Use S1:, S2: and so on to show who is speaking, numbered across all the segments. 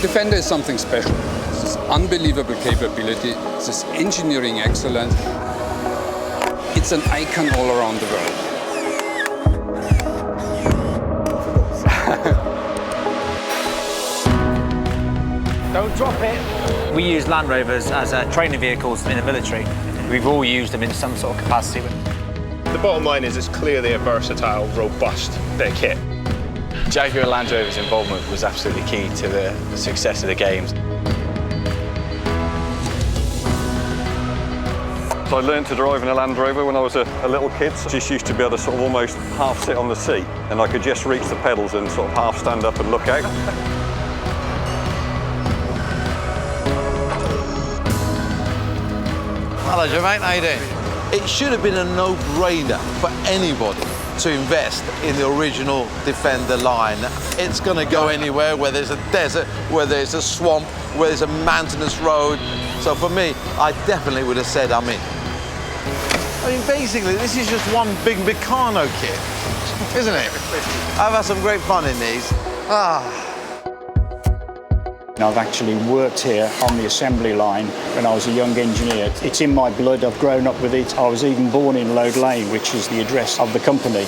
S1: Defender is something special. It's this unbelievable capability, it's this engineering excellence. It's an icon all around the world.
S2: Don't drop it. We use Land Rovers as training vehicles in the military. We've all used them in some sort of capacity.
S3: The bottom line is it's clearly a versatile, robust bit of kit.
S4: Jaguar Land Rover's involvement was absolutely key to the success of the games.
S5: So I learned to drive in a Land Rover when I was a little kid. So I just used to be able to sort of almost half sit on the seat, and I could just reach the pedals and sort of half stand up and look out.
S6: Hello, Jermaine, how you doing? It should have been a no-brainer for anybody to invest in the original Defender line. It's going to go anywhere, where there's a desert, where there's a swamp, where there's a mountainous road. So for me, I definitely would have said I'm in. I mean, basically, this is just one big Meccano kit, isn't it? I've had some great fun in these.
S7: I've actually worked here on the assembly line when I was a young engineer. It's in my blood, I've grown up with it. I was even born in Lode Lane, which is the address of the company.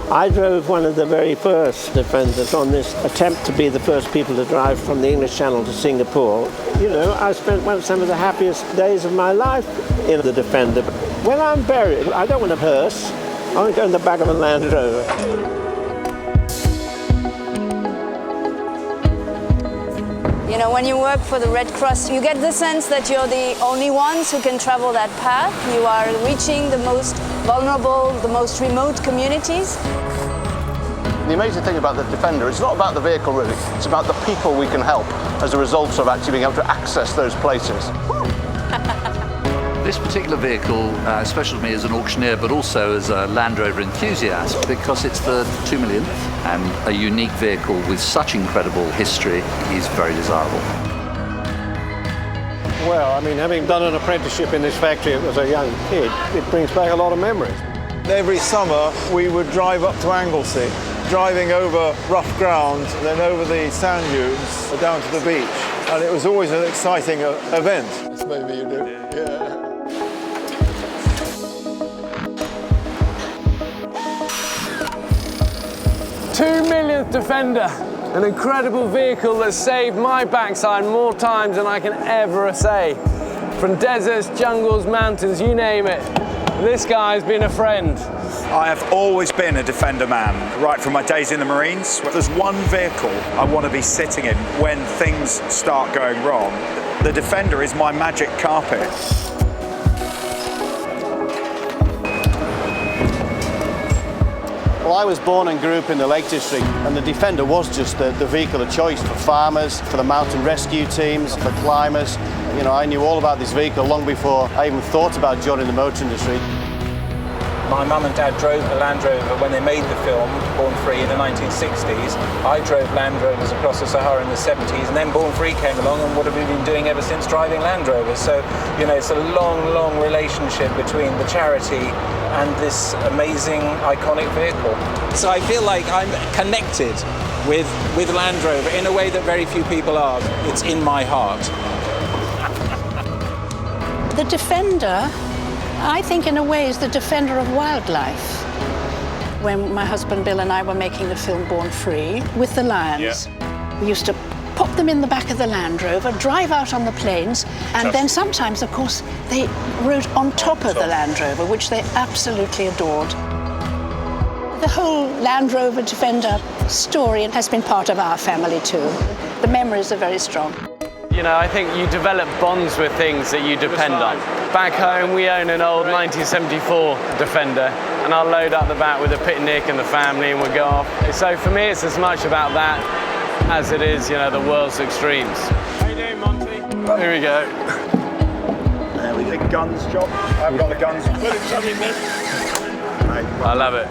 S8: I drove one of the very first Defenders on this attempt to be the first people to drive from the English Channel to Singapore. You know, I spent some of the happiest days of my life in the Defender. When I'm buried, I don't want a hearse. I want to go in the back of a Land Rover.
S9: You know, when you work for the Red Cross, you get the sense that you're the only ones who can travel that path. You are reaching the most vulnerable, the most remote communities.
S10: The amazing thing about the Defender, it's not about the vehicle really, it's about the people we can help as a result of actually being able to access those places.
S11: This particular vehicle is special to me as an auctioneer, but also as a Land Rover enthusiast, because it's the 2 millionth, and a unique vehicle with such incredible history is very desirable.
S8: Well, I mean, having done an apprenticeship in this factory as a young kid, it brings back a lot of memories.
S12: Every summer we would drive up to Anglesey, driving over rough ground, then over the sand dunes, down to the beach. And it was always an exciting event. This maybe you do, yeah.
S13: 2 millionth Defender, an incredible vehicle that saved my backside more times than I can ever say. From deserts, jungles, mountains, you name it. This guy's been a friend.
S14: I have always been a Defender man, right from my days in the Marines. There's one vehicle I want to be sitting in when things start going wrong. The Defender is my magic carpet.
S15: Well, I was born and grew up in the Lake District, and the Defender was just the vehicle of choice for farmers, for the mountain rescue teams, for climbers. You know, I knew all about this vehicle long before I even thought about joining the motor industry.
S16: My mum and dad drove a Land Rover when they made the film, Born Free, in the 1960s. I drove Land Rovers across the Sahara in the 70s, and then Born Free came along, and what have we been doing ever since? Driving Land Rovers. So, you know, it's a long, long relationship between the charity and this amazing, iconic vehicle.
S17: So I feel like I'm connected with Land Rover in a way that very few people are. It's in my heart.
S18: The Defender, I think in a way, is the defender of wildlife. When my husband Bill and I were making the film Born Free with the lions, we used to pop them in the back of the Land Rover, drive out on the plains, and then sometimes, of course, they rode on top of the Land Rover, which they absolutely adored. The whole Land Rover Defender story has been part of our family too. The memories are very strong.
S13: You know, I think you develop bonds with things that you depend on. Back home, we own an old 1974 Defender, and I'll load up the back with a picnic and the family, and we'll go off. So for me, it's as much about that as it is, you know, the world's extremes.
S3: How you doing, Monty?
S13: Here we go.
S3: There we go. Guns job. I've got the guns.
S13: I love it.